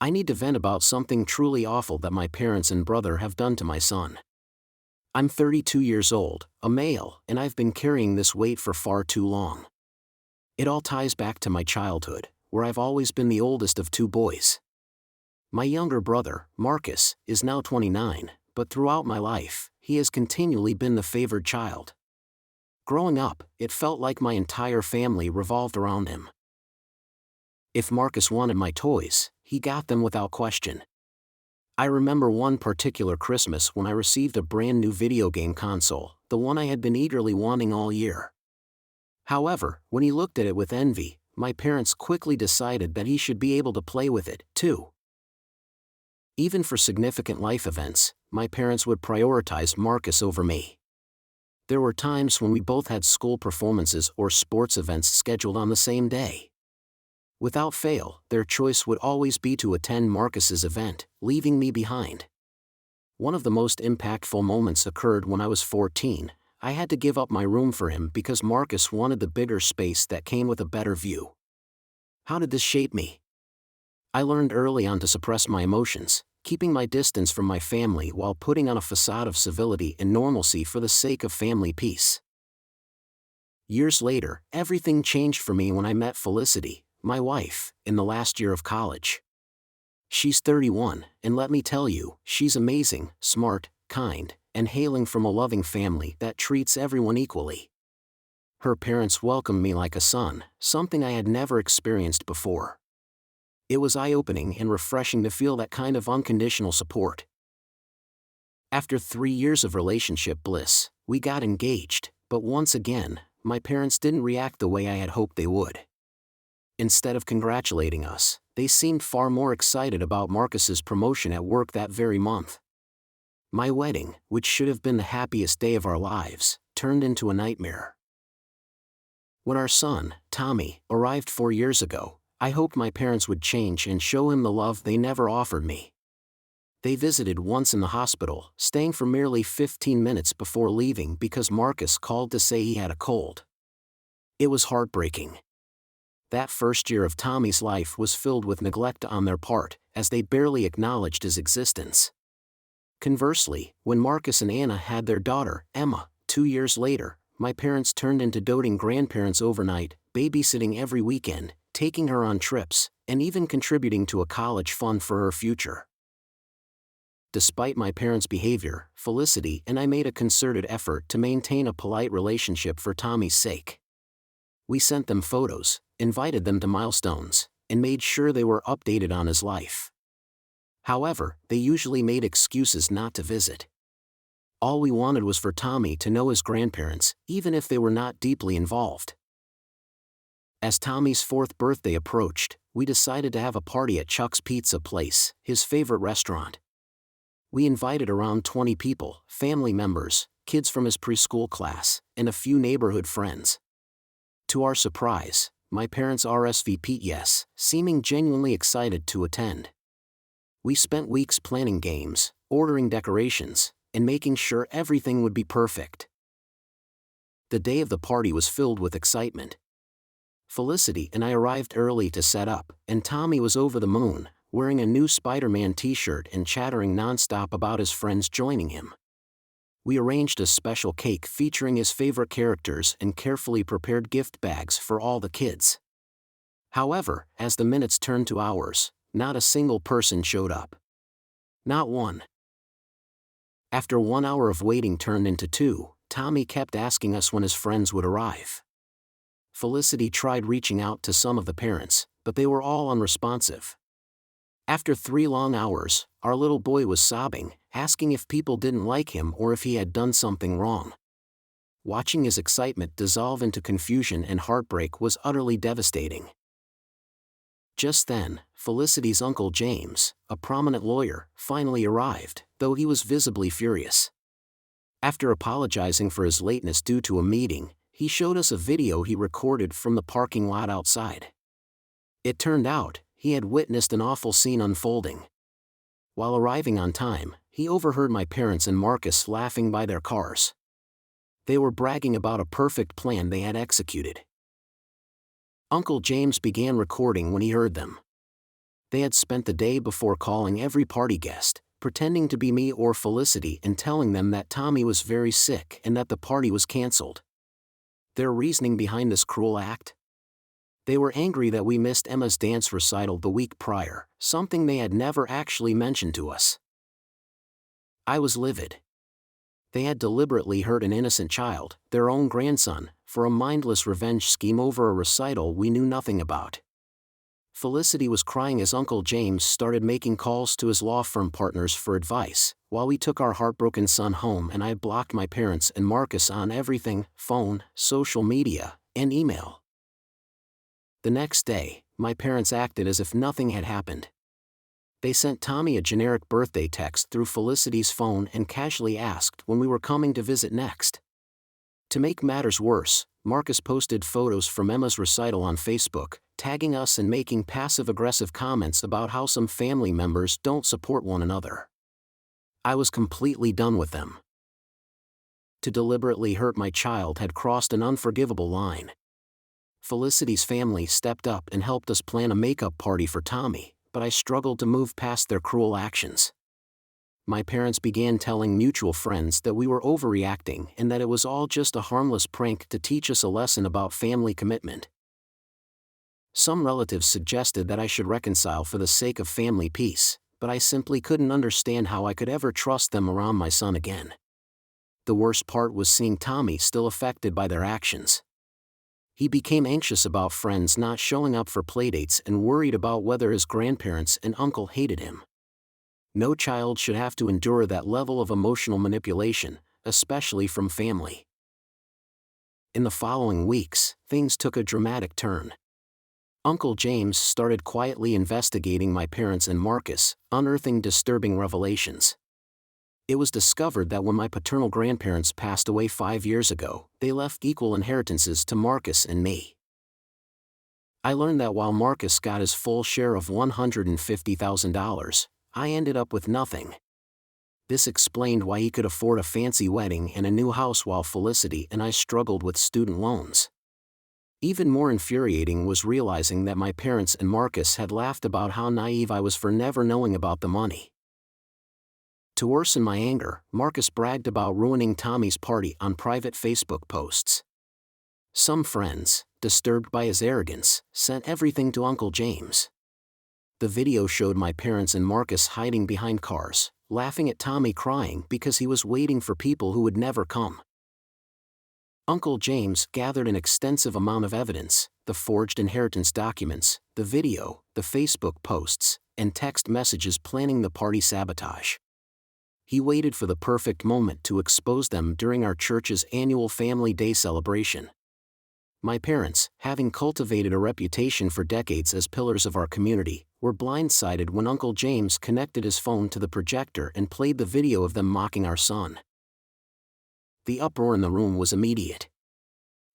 I need to vent about something truly awful that my parents and brother have done to my son. I'm 32 years old, a male, and I've been carrying this weight for far too long. It all ties back to my childhood, where I've always been the oldest of two boys. My younger brother, Marcus, is now 29, but throughout my life, he has continually been the favored child. Growing up, it felt like my entire family revolved around him. If Marcus wanted my toys, he got them without question. I remember one particular Christmas when I received a brand new video game console, the one I had been eagerly wanting all year. However, when he looked at it with envy, my parents quickly decided that he should be able to play with it, too. Even for significant life events, my parents would prioritize Marcus over me. There were times when we both had school performances or sports events scheduled on the same day. Without fail, their choice would always be to attend Marcus's event, leaving me behind. One of the most impactful moments occurred when I was 14. I had to give up my room for him because Marcus wanted the bigger space that came with a better view. How did this shape me? I learned early on to suppress my emotions, keeping my distance from my family while putting on a facade of civility and normalcy for the sake of family peace. Years later, everything changed for me when I met Felicity, my wife, in the last year of college. She's 31, and let me tell you, she's amazing, smart, kind, and hailing from a loving family that treats everyone equally. Her parents welcomed me like a son, something I had never experienced before. It was eye-opening and refreshing to feel that kind of unconditional support. After 3 years of relationship bliss, we got engaged, but once again, my parents didn't react the way I had hoped they would. Instead of congratulating us, they seemed far more excited about Marcus's promotion at work that very month. My wedding, which should have been the happiest day of our lives, turned into a nightmare. When our son, Tommy, arrived 4 years ago, I hoped my parents would change and show him the love they never offered me. They visited once in the hospital, staying for merely 15 minutes before leaving because Marcus called to say he had a cold. It was heartbreaking. That first year of Tommy's life was filled with neglect on their part, as they barely acknowledged his existence. Conversely, when Marcus and Anna had their daughter, Emma, 2 years later, my parents turned into doting grandparents overnight, babysitting every weekend, taking her on trips, and even contributing to a college fund for her future. Despite my parents' behavior, Felicity and I made a concerted effort to maintain a polite relationship for Tommy's sake. We sent them photos, invited them to milestones, and made sure they were updated on his life. However, they usually made excuses not to visit. All we wanted was for Tommy to know his grandparents, even if they were not deeply involved. As Tommy's 4th birthday approached, we decided to have a party at Chuck's Pizza Place, his favorite restaurant. We invited around 20 people, family members, kids from his preschool class, and a few neighborhood friends. To our surprise, my parents RSVP'd yes, seeming genuinely excited to attend. We spent weeks planning games, ordering decorations, and making sure everything would be perfect. The day of the party was filled with excitement. Felicity and I arrived early to set up, and Tommy was over the moon, wearing a new Spider-Man t-shirt and chattering nonstop about his friends joining him. We arranged a special cake featuring his favorite characters and carefully prepared gift bags for all the kids. However, as the minutes turned to hours, not a single person showed up. Not one. After 1 hour of waiting turned into 2, Tommy kept asking us when his friends would arrive. Felicity tried reaching out to some of the parents, but they were all unresponsive. After 3 long hours, our little boy was sobbing, asking if people didn't like him or if he had done something wrong. Watching his excitement dissolve into confusion and heartbreak was utterly devastating. Just then, Felicity's Uncle James, a prominent lawyer, finally arrived, though he was visibly furious. After apologizing for his lateness due to a meeting, he showed us a video he recorded from the parking lot outside. It turned out, he had witnessed an awful scene unfolding. While arriving on time, he overheard my parents and Marcus laughing by their cars. They were bragging about a perfect plan they had executed. Uncle James began recording when he heard them. They had spent the day before calling every party guest, pretending to be me or Felicity and telling them that Tommy was very sick and that the party was canceled. Their reasoning behind this cruel act? They were angry that we missed Emma's dance recital the week prior, something they had never actually mentioned to us. I was livid. They had deliberately hurt an innocent child, their own grandson, for a mindless revenge scheme over a recital we knew nothing about. Felicity was crying as Uncle James started making calls to his law firm partners for advice, while we took our heartbroken son home and I blocked my parents and Marcus on everything: phone, social media, and email. The next day, my parents acted as if nothing had happened. They sent Tommy a generic birthday text through Felicity's phone and casually asked when we were coming to visit next. To make matters worse, Marcus posted photos from Emma's recital on Facebook, tagging us and making passive-aggressive comments about how some family members don't support one another. I was completely done with them. To deliberately hurt my child had crossed an unforgivable line. Felicity's family stepped up and helped us plan a makeup party for Tommy, but I struggled to move past their cruel actions. My parents began telling mutual friends that we were overreacting and that it was all just a harmless prank to teach us a lesson about family commitment. Some relatives suggested that I should reconcile for the sake of family peace, but I simply couldn't understand how I could ever trust them around my son again. The worst part was seeing Tommy still affected by their actions. He became anxious about friends not showing up for playdates and worried about whether his grandparents and uncle hated him. No child should have to endure that level of emotional manipulation, especially from family. In the following weeks, things took a dramatic turn. Uncle James started quietly investigating my parents and Marcus, unearthing disturbing revelations. It was discovered that when my paternal grandparents passed away 5 years ago, they left equal inheritances to Marcus and me. I learned that while Marcus got his full share of $150,000, I ended up with nothing. This explained why he could afford a fancy wedding and a new house while Felicity and I struggled with student loans. Even more infuriating was realizing that my parents and Marcus had laughed about how naive I was for never knowing about the money. To worsen my anger, Marcus bragged about ruining Tommy's party on private Facebook posts. Some friends, disturbed by his arrogance, sent everything to Uncle James. The video showed my parents and Marcus hiding behind cars, laughing at Tommy crying because he was waiting for people who would never come. Uncle James gathered an extensive amount of evidence: the forged inheritance documents, the video, the Facebook posts, and text messages planning the party sabotage. He waited for the perfect moment to expose them during our church's annual Family Day celebration. My parents, having cultivated a reputation for decades as pillars of our community, were blindsided when Uncle James connected his phone to the projector and played the video of them mocking our son. The uproar in the room was immediate.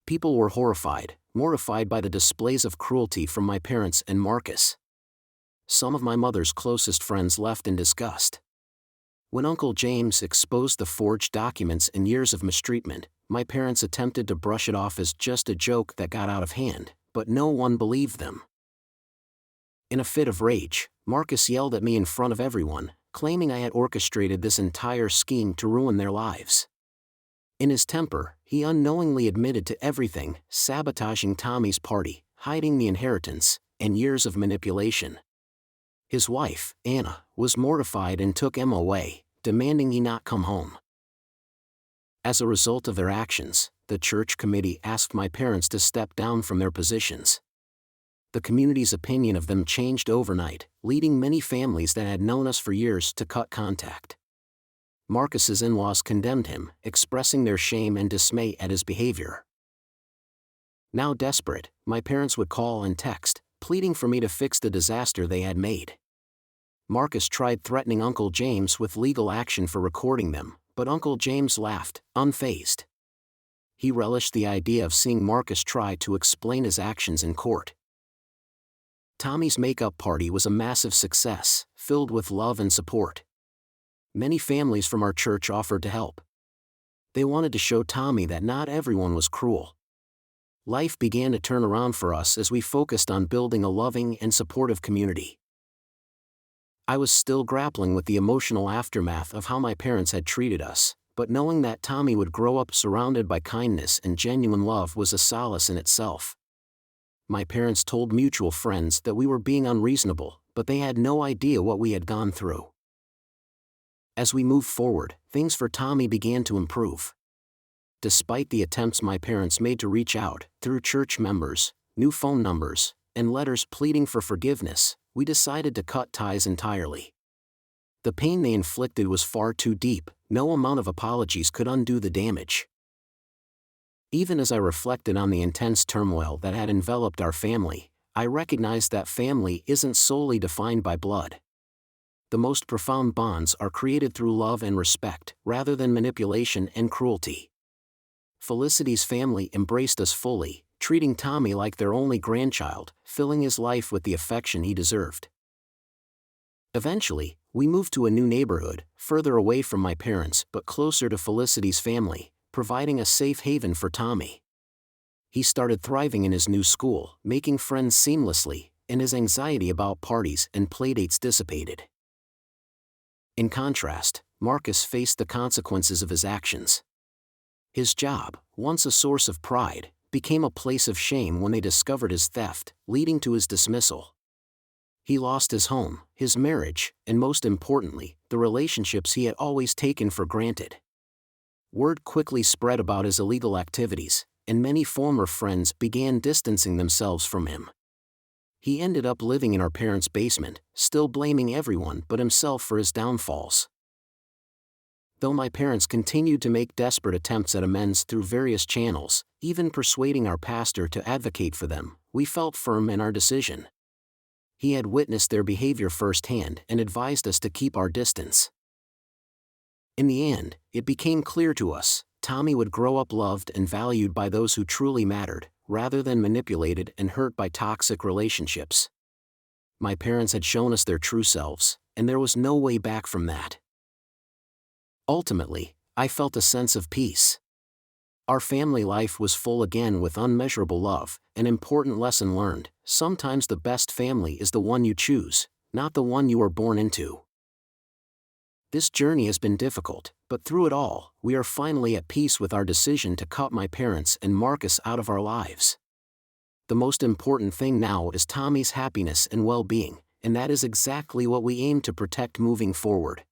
People were horrified, mortified by the displays of cruelty from my parents and Marcus. Some of my mother's closest friends left in disgust. When Uncle James exposed the forged documents and years of mistreatment, my parents attempted to brush it off as just a joke that got out of hand, but no one believed them. In a fit of rage, Marcus yelled at me in front of everyone, claiming I had orchestrated this entire scheme to ruin their lives. In his temper, he unknowingly admitted to everything: sabotaging Tommy's party, hiding the inheritance, and years of manipulation. His wife, Anna, was mortified and took Emma away, demanding he not come home. As a result of their actions, the church committee asked my parents to step down from their positions. The community's opinion of them changed overnight, leading many families that had known us for years to cut contact. Marcus's in-laws condemned him, expressing their shame and dismay at his behavior. Now desperate, my parents would call and text, pleading for me to fix the disaster they had made. Marcus tried threatening Uncle James with legal action for recording them, but Uncle James laughed, unfazed. He relished the idea of seeing Marcus try to explain his actions in court. Tommy's makeup party was a massive success, filled with love and support. Many families from our church offered to help. They wanted to show Tommy that not everyone was cruel. Life began to turn around for us as we focused on building a loving and supportive community. I was still grappling with the emotional aftermath of how my parents had treated us, but knowing that Tommy would grow up surrounded by kindness and genuine love was a solace in itself. My parents told mutual friends that we were being unreasonable, but they had no idea what we had gone through. As we moved forward, things for Tommy began to improve. Despite the attempts my parents made to reach out, through church members, new phone numbers, and letters pleading for forgiveness, we decided to cut ties entirely. The pain they inflicted was far too deep, no amount of apologies could undo the damage. Even as I reflected on the intense turmoil that had enveloped our family, I recognized that family isn't solely defined by blood. The most profound bonds are created through love and respect, rather than manipulation and cruelty. Felicity's family embraced us fully, treating Tommy like their only grandchild, filling his life with the affection he deserved. Eventually, we moved to a new neighborhood, further away from my parents but closer to Felicity's family, providing a safe haven for Tommy. He started thriving in his new school, making friends seamlessly, and his anxiety about parties and playdates dissipated. In contrast, Marcus faced the consequences of his actions. His job, once a source of pride, became a place of shame when they discovered his theft, leading to his dismissal. He lost his home, his marriage, and most importantly, the relationships he had always taken for granted. Word quickly spread about his illegal activities, and many former friends began distancing themselves from him. He ended up living in our parents' basement, still blaming everyone but himself for his downfalls. Though my parents continued to make desperate attempts at amends through various channels, even persuading our pastor to advocate for them, we felt firm in our decision. He had witnessed their behavior firsthand and advised us to keep our distance. In the end, it became clear to us, Tommy would grow up loved and valued by those who truly mattered, rather than manipulated and hurt by toxic relationships. My parents had shown us their true selves, and there was no way back from that. Ultimately, I felt a sense of peace. Our family life was full again with unmeasurable love, an important lesson learned: sometimes the best family is the one you choose, not the one you were born into. This journey has been difficult, but through it all, we are finally at peace with our decision to cut my parents and Marcus out of our lives. The most important thing now is Tommy's happiness and well-being, and that is exactly what we aim to protect moving forward.